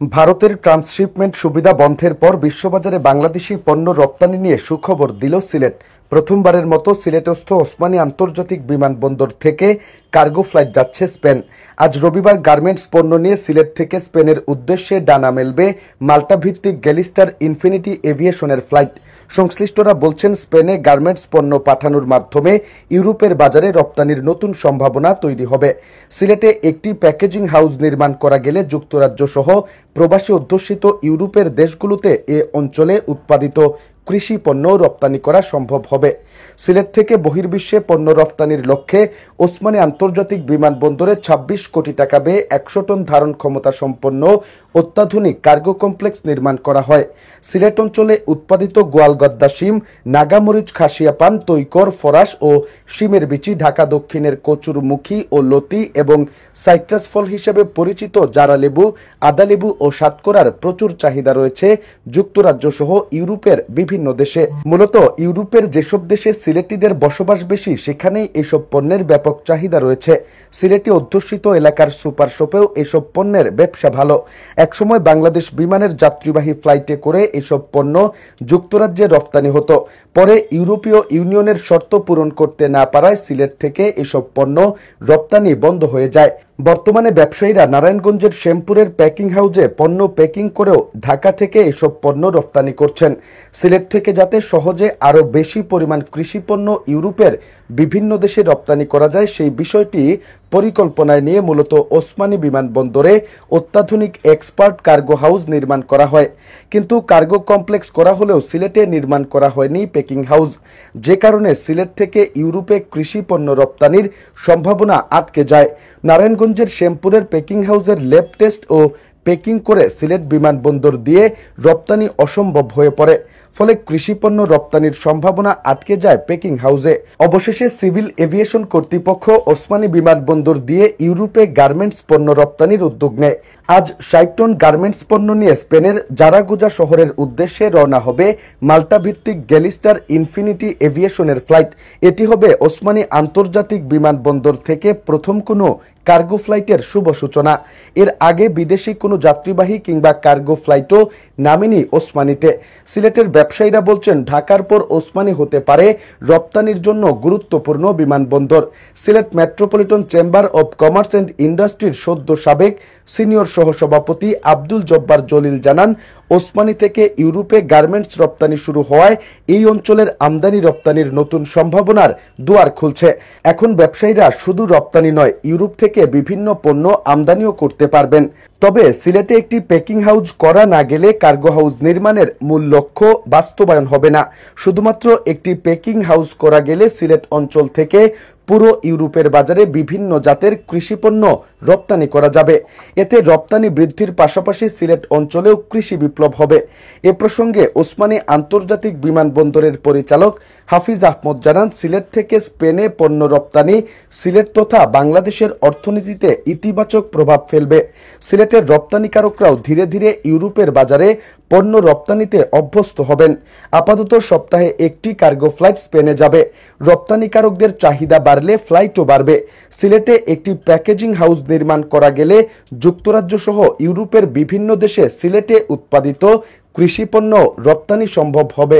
ভারতের ট্রান্সশিপমেন্ট সুবিধা বন্ধের পর বিশ্ববাজারে বাংলাদেশি পণ্য রপ্তানি নিয়ে সুখবর দিল সিলেট। প্রথমবারের মতো সিলেটস্থ ওসমানী আন্তর্জাতিক বিমানবন্দর থেকে কার্গো ফ্লাইট যাচ্ছে স্পেন। আজ রবিবার গার্মেন্টস পণ্য নিয়ে সিলেট থেকে স্পেনের উদ্দেশ্যে ডানা মেলবে মাল্টা ভিত্তিক গ্যালিস্টার ইনফিনিটি এভিয়েশনের ফ্লাইট। সংশ্লিষ্টরা বলছেন, স্পেনে গার্মেন্টস পণ্য পাঠানোর মাধ্যমে ইউরোপের বাজারে রপ্তানির নতুন সম্ভাবনা তৈরি হবে। সিলেটে একটি প্যাকেজিং হাউস নির্মাণ করা গেলে যুক্তরাজ্য সহ প্রবাসী অধ্যুষিত ইউরোপের দেশগুলোতে এ অঞ্চলে উৎপাদিত কৃষি পণ্য রপ্তানি করা সম্ভব হবে। সিলেট থেকে বহির্বিশ্বে পণ্য রপ্তানির লক্ষ্যে ওসমানী আন্তর্জাতিক বিমানবন্দরে ২৬ কোটি টাকা ব্যয়ে ১০০ টন ধারণ ক্ষমতা সম্পন্ন অত্যাধুনিক কার্গো কমপ্লেক্স নির্মাণ করা হয়। সিলেট অঞ্চলে উৎপাদিত গোয়ালগদ্দা শিম, নাগামরিচ, খাসিয়া পান, তৈকর, ফরাস ও শিমের বিচি, ঢাকা দক্ষিণের কচুরমুখী ও লতি এবং সাইট্রাস ফল হিসেবে পরিচিত জারা লেবু, আদা লেবু ও সাতকরার প্রচুর চাহিদা রয়েছে যুক্তরাজ্য সহ ইউরোপের বিভিন্ন দেশে। মূলত ইউরোপের যেসব দেশে সিলেটিদের বসবাস বেশি, সেখানেই এসব পণ্যের ব্যাপক চাহিদা রয়েছে। সিলেটি অধ্যুষিত এলাকার সুপার শপেও এসব পণ্যের ব্যবসা ভালো। একসময় বাংলাদেশ বিমানের যাত্রীবাহী ফ্লাইটে করে এসব পণ্য যুক্তরাজ্যে রপ্তানি হতো। পরে ইউরোপীয় ইউনিয়নের শর্ত পূরণ করতে না পারায় সিলেট থেকে এসব পণ্য রপ্তানি বন্ধ হয়ে যায়। বর্তমানে ব্যবসায়ীরা নারায়ণগঞ্জের শ্যামপুরের প্যাকিং হাউজে পণ্য প্যাকিং করেও ঢাকা থেকে এসব পণ্য রপ্তানি করছেন। সিলেট থেকে যাতে সহজে আরও বেশি পরিমাণ কৃষি পণ্য ইউরোপের বিভিন্ন দেশে রপ্তানি করা যায়, সেই বিষয়টি পরিকল্পনায় নিয়ে মূলত ওসমানী বিমানবন্দরে অত্যাধুনিক এক্সপার্ট কার্গো হাউস নির্মাণ করা হয়। কিন্তু কার্গো কমপ্লেক্স করা হলেও সিলেটে নির্মাণ করা হয়নি প্যাকিং হাউস, যে কারণে সিলেট থেকে ইউরোপে কৃষি পণ্য রপ্তানির সম্ভাবনা আটকে যায়। নারায়ণগঞ্জের শ্যামপুরের প্যাকিং হাউসের ল্যাব টেস্ট ও প্যাকিং করে সিলেট বিমানবন্দর দিয়ে রপ্তানি অসম্ভব হয়ে পড়ে। ফলে কৃষিপণ্য রপ্তানির সম্ভাবনা আটকে যায় প্যাকিং হাউসে। অবশেষে সিভিল এভিয়েশন কর্তৃপক্ষ ওসমানী বিমানবন্দর দিয়ে ইউরোপে গার্মেন্টস পণ্য রপ্তানির উদ্যোগ নেয়। আজ ৬০ টন গার্মেন্টস পণ্য নিয়ে স্পেনের জারাগোজা শহরের উদ্দেশ্যে রওনা হবে মাল্টা ভিত্তিক গ্যালিস্টার ইনফিনিটি এভিয়েশনের ফ্লাইট। এটি হবে ওসমানী আন্তর্জাতিক বিমানবন্দর থেকে প্রথম কোনো কার্গো ফ্লাইটের শুভ সূচনা। এর আগে বিদেশি কোনো যাত্রীবাহী কিংবা কার্গো ফ্লাইটও নামেনি ওসমানীতে। সিলেটের ব্যবসায়ীরা বলছেন, ঢাকার পর ওসমানী হতে পারে রপ্তানির জন্য গুরুত্বপূর্ণ বিমানবন্দর। Sylhet metropolitan chamber of commerce and ইন্ডাস্ট্রির সদ্য সাবেক সিনিয়র সহসভাপতি আব্দুল জব্বার জলিল জানান, ওসমানী থেকে ইউরোপে গার্মেন্টস রপ্তানি শুরু হওয়ায় এই অঞ্চলের আমদানি রপ্তানির নতুন সম্ভাবনার দুয়ার খুলছে। এখন ব্যবসায়ীরা শুধু রপ্তানি নয়, ইউরোপ থেকে বিভিন্ন পণ্য আমদানিও করতে পারবেন। তবে সিলেটে একটি প্যাকিং হাউস করা না গেলে কার্গো হাউস নির্মাণের মূল লক্ষ্য বাস্তবায়ন হবে না। শুধুমাত্র একটি প্যাকিং হাউস করা গেলে সিলেট অঞ্চল থেকে পুরো ইউরোপের বাজারে বিভিন্ন জাতের কৃষিপণ্য রপ্তানি করা যাবে। এতে রপ্তানি বৃদ্ধির পাশাপাশি সিলেট অঞ্চলেও কৃষি বিপ্লব হবে। এ প্রসঙ্গে ওসমানী আন্তর্জাতিক বিমানবন্দরের পরিচালক হাফিজ আহমদ জানান, সিলেট থেকে স্পেনে পণ্য রপ্তানি সিলেট তথা বাংলাদেশের অর্থনীতিতে ইতিবাচক প্রভাব ফেলবে। সিলেটের রপ্তানিকারকরাও ধীরে ধীরে ইউরোপের বাজারে পণ্য রপ্তানিতে অভ্যস্ত হবেন। আপাতত সপ্তাহে একটি কার্গো ফ্লাইট স্পেনে যাবে। রপ্তানিকারকদের চাহিদা বাড়লে ফ্লাইটও বাড়বে। সিলেটে একটি প্যাকেজিং হাউস নির্মাণ করা গেলে যুক্তরাজ্য সহ ইউরোপের বিভিন্ন দেশে সিলেটে উৎপাদিত কৃষিপণ্য রপ্তানি সম্ভব হবে।